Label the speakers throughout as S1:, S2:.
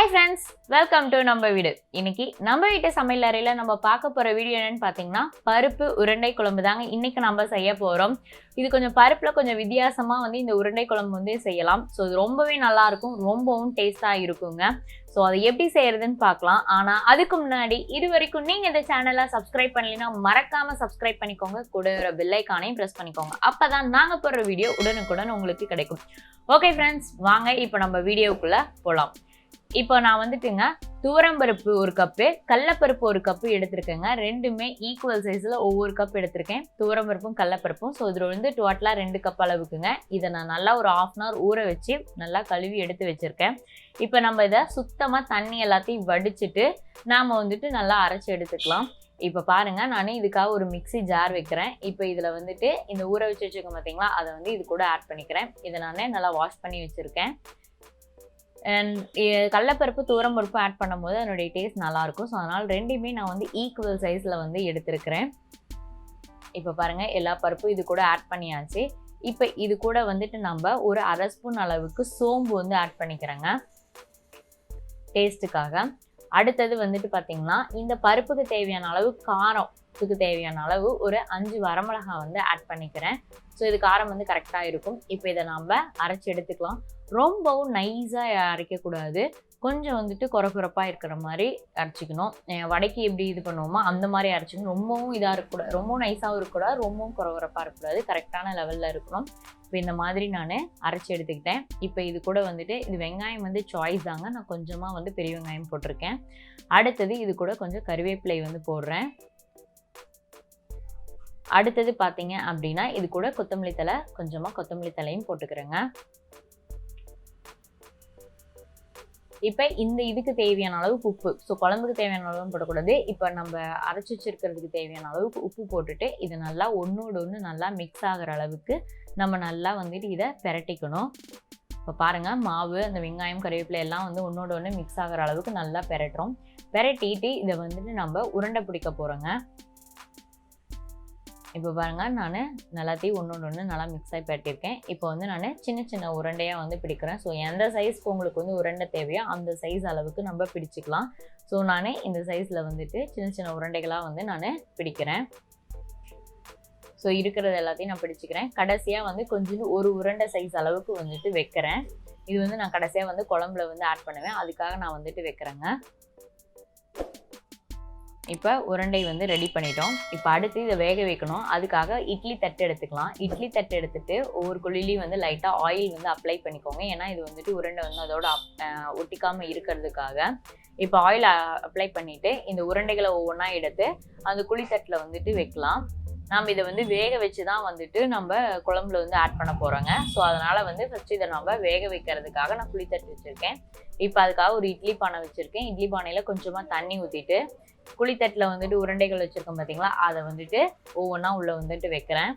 S1: Hi friends, welcome to Namma Veedu. இன்னைக்கு நம்ம வீட்டு சமையல் அறையில நம்ம பார்க்க போற வீடியோ என்னன்னு பாத்தீங்கன்னா பருப்பு உருண்டை குழம்பு தாங்க இன்னைக்கு நம்ம செய்ய போறோம். இது கொஞ்சம் பருப்புல கொஞ்சம் வித்தியாசமா இந்த உருண்டை குழம்பு செய்யலாம். ஸோ இது ரொம்பவே நல்லா இருக்கும், ரொம்பவும் டேஸ்டா இருக்குங்க. ஸோ அதை எப்படி செய்யறதுன்னு பார்க்கலாம். ஆனா அதுக்கு முன்னாடி இது வரைக்கும் நீங்க இந்த சேனலை சப்ஸ்கிரைப் பண்ணலைன்னா மறக்காம சப்ஸ்கிரைப் பண்ணிக்கோங்க, கூட ஒரு பெல் ஐக்கானையும் ப்ரெஸ் பண்ணிக்கோங்க. அப்பதான் நாங்க போடுற வீடியோ உடனுக்குடன் உங்களுக்கு கிடைக்கும். ஓகே ஃப்ரெண்ட்ஸ், வாங்க இப்போ நம்ம வீடியோக்குள்ள போலாம். இப்போ நான் துவரம்பருப்பு ஒரு கப்பு, கடலைப்பருப்பு ஒரு கப்பு எடுத்திருக்கேங்க. ரெண்டுமே ஈக்குவல் சைஸில் ஒவ்வொரு கப் எடுத்திருக்கேன், துவரம்பருப்பும் கடலைப்பருப்பும். ஸோ இதில் டோட்டலாக 2 கப் அளவுக்குங்க. இதை நான் நல்லா ஒரு 1/2 hour ஊற வச்சு நல்லா கழுவி எடுத்து வச்சுருக்கேன். இப்போ நம்ம இதை சுத்தமாக தண்ணி எல்லாத்தையும் வடிச்சிட்டு நாம் நல்லா அரைச்சி எடுத்துக்கலாம். இப்போ பாருங்கள், நான் இதுக்காக ஒரு மிக்ஸி ஜார் வைக்கிறேன். இப்போ இதில் இந்த ஊற வச்சு வச்சுருக்கேன் பார்த்தீங்களா, அதை இது கூட ஆட் பண்ணிக்கிறேன். இதை நான் நல்லா வாஷ் பண்ணி வச்சுருக்கேன். அண்ட் கடலைப்பருப்பு துவரம்பருப்பு ஆட் பண்ணும்போது அதனுடைய டேஸ்ட் நல்லாயிருக்கும். ஸோ அதனால் ரெண்டுமே நான் ஈக்குவல் சைஸில் எடுத்துருக்கிறேன். இப்போ பாருங்கள், எல்லா பருப்பும் இது கூட ஆட் பண்ணியாச்சு. இப்போ இது கூட நம்ம ஒரு 1/2 ஸ்பூன் அளவுக்கு சோம்பு ஆட் பண்ணிக்கிறேங்க டேஸ்ட்டுக்காக. அடுத்தது பார்த்திங்கன்னா, இந்த பருப்புக்கு தேவையான அளவு காரத்துக்கு தேவையான அளவு ஒரு 5 வரமிளகாய் ஆட் பண்ணிக்கிறேன். ஸோ இது காரம் கரெக்டாக இருக்கும். இப்போ இதை நம்ம அரைச்சி எடுத்துக்கலாம். ரொம்பவும் நைஸாக அரைக்கக்கூடாது, கொஞ்சம் குறப்பாக இருக்கிற மாதிரி அரைச்சிக்கணும். வடைக்கு எப்படி இது பண்ணுவோமோ அந்த மாதிரி அரைச்சிக்கணும். ரொம்பவும் இதாக இருக்கக்கூடாது, ரொம்பவும் நைஸாகவும் இருக்கக்கூடாது, ரொம்பவும் குறப்பாக இருக்கக்கூடாது, கரெக்டான லெவலில் இருக்கணும். இப்போ இந்த மாதிரி நான் அரைச்சி எடுத்துக்கிட்டேன். இப்போ இது கூட இது வெங்காயம் சாய்ஸ் தாங்க. நான் கொஞ்சமாக பெரிய வெங்காயம் போட்டிருக்கேன். அடுத்தது இது கூட கொஞ்சம் கருவேப்பிலை போடுறேன். அடுத்தது பார்த்தீங்க அப்படின்னா இது கூட கொத்தமல்லி தழை, கொஞ்சமாக கொத்தமல்லி தழையும் போட்டுக்கிறேங்க. இப்போ இதுக்கு தேவையான அளவுக்கு உப்பு, ஸோ குழம்புக்கு தேவையான அளவு போடக்கூடாது. இப்போ நம்ம அரைச்சி வச்சிருக்கிறதுக்கு தேவையான அளவுக்கு உப்பு போட்டுட்டு இது நல்லா ஒன்றோடு ஒன்று நல்லா மிக்ஸ் ஆகிற அளவுக்கு நம்ம நல்லா இதை பெரட்டிக்கணும். இப்போ பாருங்கள், மாவு அந்த வெங்காயம் கருவேப்பிலை எல்லாம் ஒன்றோடு ஒன்று மிக்ஸ் ஆகிற அளவுக்கு நல்லா பெரட்டுறோம். பெரட்டிட்டு இதை நம்ம உருண்டை பிடிக்க போகிறோங்க. இப்போ பாருங்கள், நான் எல்லாத்தையும் ஒன்று நல்லா மிக்ஸ் ஆகி பெட்டிருக்கேன். இப்போ நான் சின்ன சின்ன உருண்டையாக பிடிக்கிறேன். ஸோ எந்த சைஸ்க்கு உங்களுக்கு உருண்டை தேவையோ அந்த சைஸ் அளவுக்கு நம்ம பிடிச்சிக்கலாம். ஸோ நான் இந்த சைஸில் சின்ன சின்ன உருண்டைகளாக நான் பிடிக்கிறேன். ஸோ இருக்கிறது எல்லாத்தையும் நான் பிடிச்சிக்கிறேன். கடைசியாக கொஞ்சம் ஒரு உருண்டை சைஸ் அளவுக்கு வைக்கிறேன். இது நான் கடைசியாக குழம்புல ஆட் பண்ணுவேன், அதுக்காக நான் வைக்கிறேங்க. இப்போ உருண்டை ரெடி பண்ணிட்டோம். இப்போ அடுத்து இதை வேக வைக்கணும். அதுக்காக இட்லி தட்டு எடுத்துக்கலாம். இட்லி தட்டு எடுத்துகிட்டு ஒவ்வொரு குழிலையும் லைட்டாக ஆயில் அப்ளை பண்ணிக்கோங்க. ஏன்னா இது உருண்டை அதோட ஒட்டிக்காமல் இருக்கிறதுக்காக. இப்போ ஆயில் அப்ளை பண்ணிவிட்டு இந்த உருண்டைகளை ஒவ்வொன்றா எடுத்து அந்த குழித்தட்டில் வைக்கலாம். நம்ம இதை வேக வச்சு தான் நம்ம குழம்புல ஆட் பண்ண போகிறோங்க. ஸோ அதனால் ஃபஸ்ட்டு இதை நம்ம வேக வைக்கிறதுக்காக நான் குழித்தட்டு வச்சுருக்கேன். இப்போ அதுக்காக ஒரு இட்லி பானை வச்சுருக்கேன். இட்லி பானையில் கொஞ்சமாக தண்ணி ஊற்றிட்டு குழித்தட்டில் உருண்டைகள் வச்சுருக்கோம் பார்த்தீங்களா, அதை ஒவ்வொன்றா உள்ளே வைக்கிறேன்.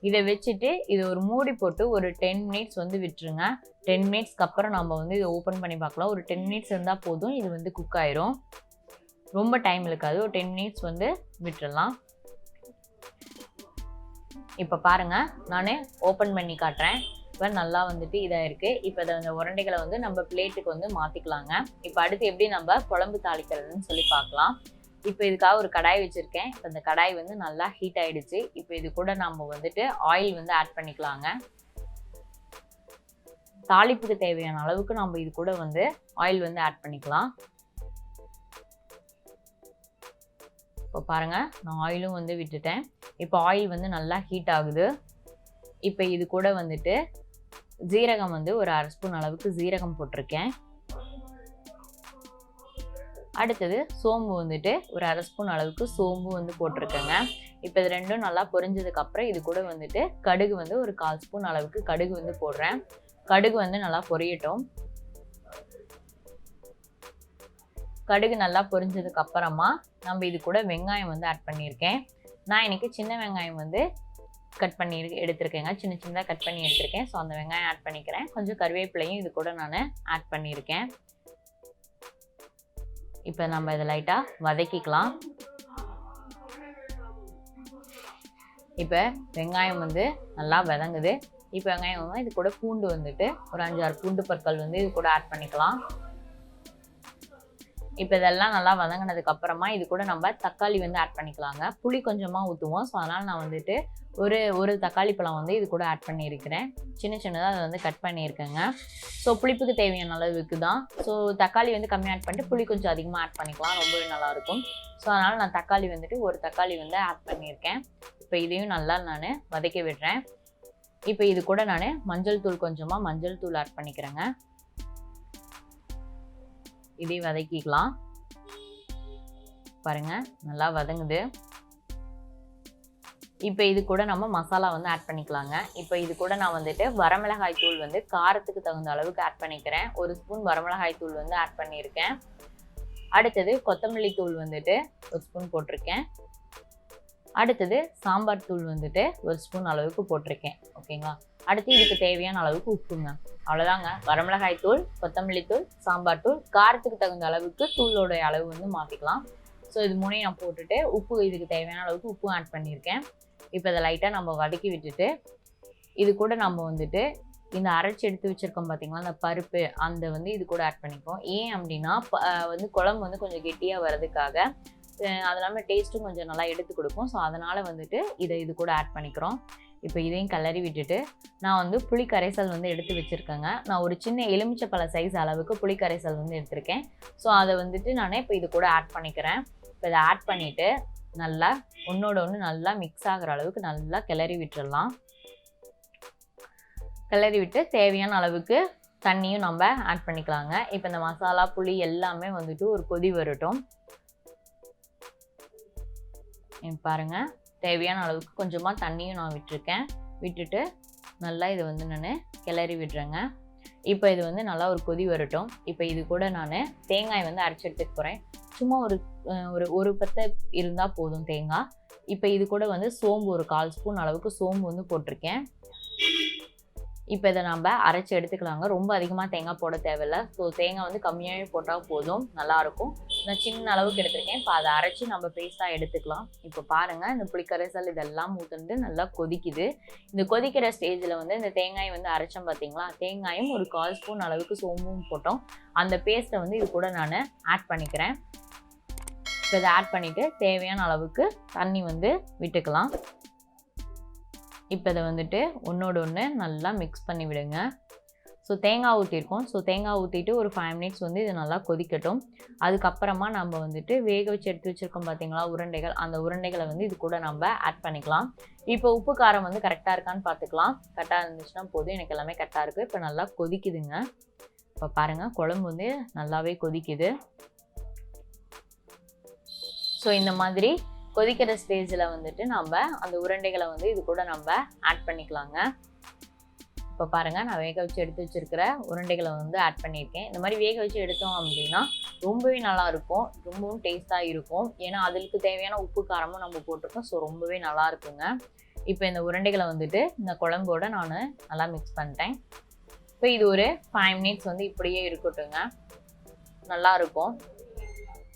S1: இதை வச்சுட்டு இதை ஒரு மூடி போட்டு ஒரு 10 minutes விட்டுருங்க. 10 minutesக்கு அப்புறம் நம்ம இதை ஓப்பன் பண்ணி பார்க்கலாம். ஒரு 10 minutes இருந்தால் போதும், இது குக் ஆயிரும். ரொம்ப டைம் இருக்காது, ஒரு 10 minutes விட்டுடலாம். இப்போ பாருங்கள், நான் ஓப்பன் பண்ணி காட்டுறேன். இப்போ நல்லா இதாக இருக்குது. இப்போ இந்த உருண்டைகளை நம்ம பிளேட்டுக்கு மாற்றிக்கலாங்க. இப்போ அடுத்து எப்படி நம்ம குழம்பு தாளிக்கிறதுன்னு சொல்லி பார்க்கலாம். இப்போ இதுக்காக ஒரு கடாய் வச்சுருக்கேன். இப்போ இந்த கடாய் நல்லா ஹீட் ஆகிடுச்சு. இப்போ இது கூட நம்ம ஆயில் ஆட் பண்ணிக்கலாங்க. தாளிப்புக்கு தேவையான அளவுக்கு நம்ம இது கூட ஆயில் ஆட் பண்ணிக்கலாம். இப்போ பாருங்கள், நான் ஆயிலும் விட்டுட்டேன். இப்போ ஆயில் நல்லா ஹீட் ஆகுது. இப்போ இது கூட ஜீரகம் ஒரு 1/2 ஸ்பூன் அளவுக்கு ஜீரகம் போட்டிருக்கேன். அடுத்தது சோம்பு ஒரு 1/2 ஸ்பூன் அளவுக்கு சோம்பு போட்டிருக்கேங்க. இப்போ இது ரெண்டும் நல்லா பொரிஞ்சதுக்கப்புறம் இது கூட கடுகு ஒரு 1/4 ஸ்பூன் அளவுக்கு கடுகு போடுறேன். கடுகு நல்லா பொரியட்டும். கடுகு நல்லா பொரிஞ்சதுக்கு அப்புறமா நம்ம இது கூட வெங்காயம் ஆட் பண்ணியிருக்கேன். நான் இன்னைக்கு சின்ன வெங்காயம் கட் பண்ணி எடுத்திருக்கேங்க, சின்ன சின்னதாக கட் பண்ணி எடுத்திருக்கேன். ஸோ அந்த வெங்காயம் ஆட் பண்ணிக்கிறேன். கொஞ்சம் கருவேப்பிலையும் இது கூட நான் ஆட் பண்ணியிருக்கேன். இப்போ நம்ம இதை லைட்டாக வதக்கிக்கலாம். இப்போ வெங்காயம் நல்லா வதங்குது. இப்போ வெங்காயம் இது கூட பூண்டு ஒரு 5-6 பூண்டு பற்கள் இது கூட ஆட் பண்ணிக்கலாம். இப்போ இதெல்லாம் நல்லா வதங்கினதுக்கு அப்புறமா இது கூட நம்ம தக்காளி வந்து ஆட் பண்ணிக்கலாங்க. புளி கொஞ்சமாக ஊற்றுவோம். ஸோ அதனால் நான் வந்துட்டு ஒரு தக்காளி பழம் வந்து இது கூட ஆட் பண்ணியிருக்கிறேன். சின்னதாக அதை வந்து கட் பண்ணியிருக்கேங்க. ஸோ புளிப்புக்கு தேவையான அளவுக்கு தான். ஸோ தக்காளி வந்து கம்மியாக ஆட் பண்ணிட்டு புளி கொஞ்சம் அதிகமாக ஆட் பண்ணிக்கலாம், ரொம்பவே நல்லாயிருக்கும். ஸோ அதனால் நான் தக்காளி வந்துட்டு ஒரு தக்காளி வந்து ஆட் பண்ணியிருக்கேன். இப்போ இதையும் நல்லா நான் வதக்கி விடுறேன். இப்போ இது கூட நான் மஞ்சள் தூள் கொஞ்சமாக மஞ்சள் தூள் ஆட் பண்ணிக்கிறேங்க. இதையும் வதக்கிக்கலாம். பாருங்க நல்லா வதங்குது. இப்போ இது கூட நம்ம மசாலா வந்து ஆட் பண்ணிக்கலாங்க. இப்போ இது கூட நான் வந்துட்டு வரமிளகாய் தூள் வந்து காரத்துக்கு தகுந்த அளவுக்கு ஆட் பண்ணிக்கிறேன். 1 ஸ்பூன் வரமிளகாய் தூள் வந்து ஆட் பண்ணியிருக்கேன். அடுத்தது கொத்தமல்லி தூள் வந்துட்டு 1 ஸ்பூன் போட்டிருக்கேன். அடுத்தது சாம்பார் தூள் வந்துட்டு 1 ஸ்பூன் அளவுக்கு போட்டிருக்கேன். ஓகேங்களா. அடுத்து இதுக்கு தேவையான அளவுக்கு உப்புங்க. அவ்வளோதாங்க. வரமிளகாய் தூள், கொத்தமல்லி தூள், சாம்பார் தூள், காரத்துக்கு தகுந்த அளவுக்கு தூளோட அளவு வந்து மாற்றிக்கலாம். ஸோ இது 3 நான் போட்டுட்டு உப்பு இதுக்கு தேவையான அளவுக்கு உப்பும் ஆட் பண்ணியிருக்கேன். இப்போ இதை லைட்டாக நம்ம வதக்கி விட்டுட்டு இது கூட நம்ம வந்துட்டு இந்த அரைச்சி எடுத்து வச்சுருக்கோம் பார்த்தீங்களா, அந்த பருப்பு அந்த வந்து இது கூட ஆட் பண்ணிப்போம். ஏன் அப்படின்னா வந்து குழம்பு வந்து கொஞ்சம் கெட்டியாக வர்றதுக்காக, அது இல்லாமல் டேஸ்ட்டும் கொஞ்சம் நல்லா எடுத்து கொடுக்கும். ஸோ அதனால் வந்துட்டு இது கூட ஆட் பண்ணிக்கிறோம். இப்போ இதையும் கிளறி விட்டுட்டு நான் வந்து புளி கரைசல் வந்து எடுத்து வச்சுருக்கேங்க. நான் ஒரு சின்ன எலுமிச்சப்பழ சைஸ் அளவுக்கு புளி கரைசல் வந்து எடுத்திருக்கேன். ஸோ அதை வந்துட்டு நான் இப்போ இது கூட ஆட் பண்ணிக்கிறேன். இப்போ இதை ஆட் பண்ணிவிட்டு நல்லா ஒன்றோட ஒன்று நல்லா மிக்ஸ் ஆகிற அளவுக்கு நல்லா கிளறி விட்டுடலாம். கிளறி விட்டு தேவையான அளவுக்கு தண்ணியும் நம்ம ஆட் பண்ணிக்கலாங்க. இப்போ இந்த மசாலா புளி எல்லாமே வந்துட்டு ஒரு கொதி வரட்டும். பாருங்கள் தேவையான அளவுக்கு கொஞ்சமாக தண்ணியும் நான் விட்டுருக்கேன். விட்டுட்டு நல்லா இதை வந்து நான் கிளறி விடுறேங்க. இப்போ இது வந்து நல்லா ஒரு கொதி வரட்டும். இப்போ இது கூட நான் தேங்காய் வந்து அரைச்சி எடுத்துக்க போகிறேன். சும்மா ஒரு பத்தை இருந்தால் போதும் தேங்காய். இப்போ இது கூட வந்து சோம்பு ஒரு 1/4 ஸ்பூன் அளவுக்கு சோம்பு வந்து போட்டிருக்கேன். இப்போ இதை நம்ம அரைச்சி எடுத்துக்கலாங்க. ரொம்ப அதிகமாக தேங்காய் போட தேவையில்லை. ஸோ தேங்காய் வந்து கம்மியாகவே போட்டால் போதும், நல்லாயிருக்கும். நான் சின்ன அளவுக்கு எடுத்திருக்கேன். இப்போ அதை அரைச்சி நம்ம பேஸ்ட்டாக எடுத்துக்கலாம். இப்போ பாருங்கள் இந்த புளிக்கரைசல் இதெல்லாம் ஊற்றுண்டு நல்லா கொதிக்குது. இந்த கொதிக்கிற ஸ்டேஜில் வந்து இந்த தேங்காய் வந்து அரைச்சோம் பார்த்தீங்களா, தேங்காயும் ஒரு 1/4 ஸ்பூன் அளவுக்கு சோம்பும் போட்டோம். அந்த பேஸ்ட்டை வந்து இது கூட நான் ஆட் பண்ணிக்கிறேன். இப்போ இதை ஆட் பண்ணிவிட்டு தேவையான அளவுக்கு தண்ணி வந்து விட்டுக்கலாம். இப்போ இதை வந்துட்டு ஒன்றோட ஒன்று நல்லா மிக்ஸ் பண்ணி விடுங்க. ஸோ தேங்காய் ஊற்றிருக்கோம். ஸோ தேங்காய் ஊற்றிட்டு ஒரு 5 மினிட்ஸ் வந்து இது நல்லா கொதிக்கட்டும். அதுக்கப்புறமா நம்ம வந்துட்டு வேக வச்சு எடுத்து வச்சுருக்கோம் பார்த்தீங்களா உருண்டைகள், அந்த உருண்டைகளை வந்து இது கூட நம்ம ஆட் பண்ணிக்கலாம். இப்போ உப்பு காரம் வந்து கரெக்டாக இருக்கான்னு பார்த்துக்கலாம். கரெக்டாக இருந்துச்சுன்னா போதும். எனக்கு எல்லாமே கரெக்டாக இருக்குது. இப்போ நல்லா கொதிக்குதுங்க. இப்போ பாருங்கள் குழம்பு வந்து நல்லாவே கொதிக்குது. ஸோ இந்த மாதிரி கொதிக்கிற ஸ்டேஜில் வந்துட்டு நம்ம அந்த உருண்டைகளை வந்து இது கூட நம்ம ஆட் பண்ணிக்கலாங்க. இப்போ பாருங்கள் நான் வேக வச்சு எடுத்து வச்சுருக்கிற உருண்டைகளை வந்து ஆட் பண்ணியிருக்கேன். இந்த மாதிரி வேக வச்சு எடுத்தோம் அப்படின்னா ரொம்பவே நல்லாயிருக்கும், ரொம்பவும் டேஸ்ட்டாக இருக்கும். ஏன்னா அதுக்கு தேவையான உப்பு காரமும் நம்ம போட்டிருக்கோம். ஸோ ரொம்பவே நல்லா இருக்குங்க. இப்போ இந்த உருண்டைகளை வந்துட்டு இந்த குழம்போட நான் நல்லா மிக்ஸ் பண்ணிட்டேன். இப்போ இது ஒரு 5 மினிட்ஸ் வந்து இப்படியே இருக்கட்டுங்க, நல்லாயிருக்கும்.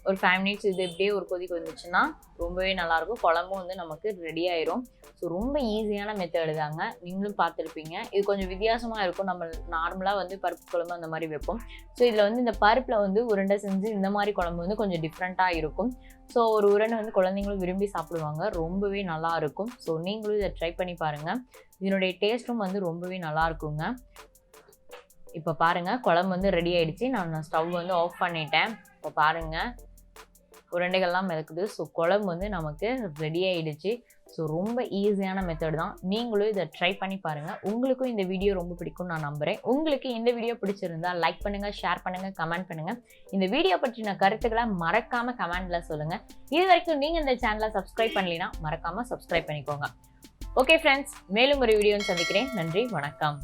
S1: ஒரு 5 மினிட்ஸ் இது இப்படியே ஒரு கொதிக்கு வந்துச்சுன்னா ரொம்பவே நல்லாயிருக்கும். குழம்பும் வந்து நமக்கு ரெடி ஆயிரும். ஸோ ரொம்ப ஈஸியான மெத்தடு தாங்க, நீங்களும் பார்த்துருப்பீங்க. இது கொஞ்சம் வித்தியாசமாக இருக்கும். நம்ம நார்மலாக வந்து பருப்பு குழம்பு அந்த மாதிரி வைப்போம். ஸோ இதில் வந்து இந்த பருப்பில் வந்து உருண்டை செஞ்சு இந்த மாதிரி குழம்பு வந்து கொஞ்சம் டிஃப்ரெண்ட்டாக இருக்கும். ஸோ ஒரு உருண்டை வந்து குழந்தைங்களும் விரும்பி சாப்பிடுவாங்க, ரொம்பவே நல்லா இருக்கும். ஸோ நீங்களும் இதை ட்ரை பண்ணி பாருங்கள். இதனுடைய டேஸ்ட்டும் வந்து ரொம்பவே நல்லா இருக்குங்க. இப்போ பாருங்கள் குழம்பு வந்து ரெடி ஆகிடுச்சு. நான் ஸ்டவ் வந்து ஆஃப் பண்ணிட்டேன். இப்போ பாருங்கள் உருண்டைகள்லாம் மிதக்குது. ஸோ குழம்பு வந்து நமக்கு ரெடி ஆகிடுச்சு. ஸோ ரொம்ப ஈஸியான மெத்தட் தான், நீங்களும் இதை ட்ரை பண்ணி பாருங்கள். உங்களுக்கும் இந்த வீடியோ ரொம்ப பிடிக்கும் நான் நம்புகிறேன். உங்களுக்கு இந்த வீடியோ பிடிச்சிருந்தா லைக் பண்ணுங்கள், ஷேர் பண்ணுங்கள், கமெண்ட் பண்ணுங்கள். இந்த வீடியோ பற்றின கருத்துக்களை மறக்காமல் கமெண்டில் சொல்லுங்கள். இது வரைக்கும் நீங்கள் இந்த சேனலை சப்ஸ்கிரைப் பண்ணலைன்னா மறக்காமல் சப்ஸ்கிரைப் பண்ணிக்கோங்க. ஓகே ஃப்ரெண்ட்ஸ், மேலும் ஒரு வீடியோன்னு சந்திக்கிறேன். நன்றி, வணக்கம்.